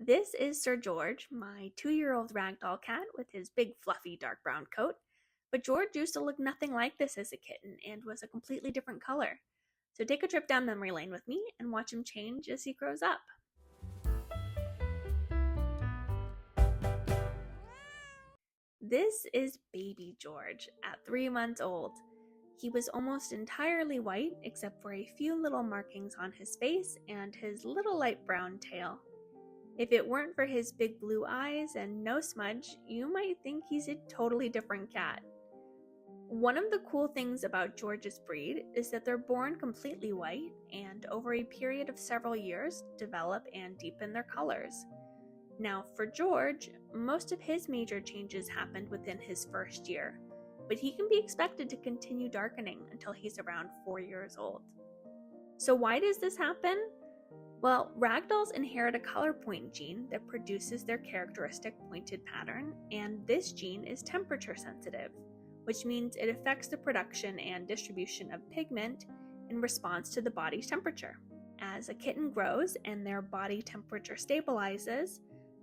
This is Sir George, my 2-year-old ragdoll cat with his big fluffy dark brown coat. But George used to look nothing like this as a kitten and was a completely different color. So take a trip down memory lane with me and watch him change as he grows up. This is baby George at 3 months old. He was almost entirely white except for a few little markings on his face and his little light brown tail. If it weren't for his big blue eyes and no smudge, you might think he's a totally different cat. One of the cool things about George's breed is that they're born completely white and over a period of several years develop and deepen their colors. Now for George, most of his major changes happened within his first year, but he can be expected to continue darkening until he's around 4 years old. So why does this happen? Well, ragdolls inherit a color point gene that produces their characteristic pointed pattern, and this gene is temperature sensitive, which means it affects the production and distribution of pigment in response to the body's temperature. As a kitten grows and their body temperature stabilizes,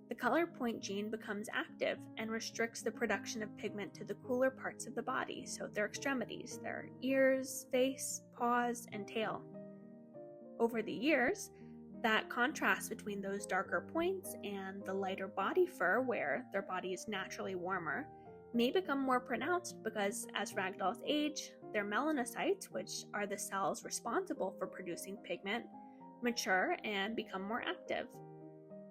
the color point gene becomes active and restricts the production of pigment to the cooler parts of the body, so their extremities, their ears, face, paws, and tail. Over the years, that contrast between those darker points and the lighter body fur, where their body is naturally warmer, may become more pronounced because as ragdolls age, their melanocytes, which are the cells responsible for producing pigment, mature and become more active.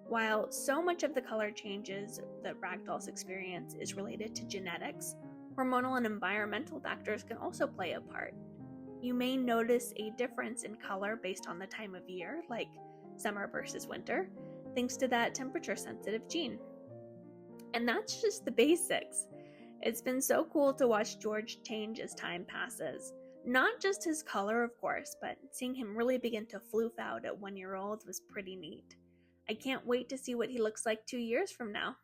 While so much of the color changes that ragdolls experience is related to genetics, hormonal and environmental factors can also play a part. You may notice a difference in color based on the time of year, like summer versus winter, thanks to that temperature-sensitive gene. And that's just the basics. It's been so cool to watch George change as time passes. Not just his color, of course, but seeing him really begin to floof out at 1 year old was pretty neat. I can't wait to see what he looks like 2 years from now.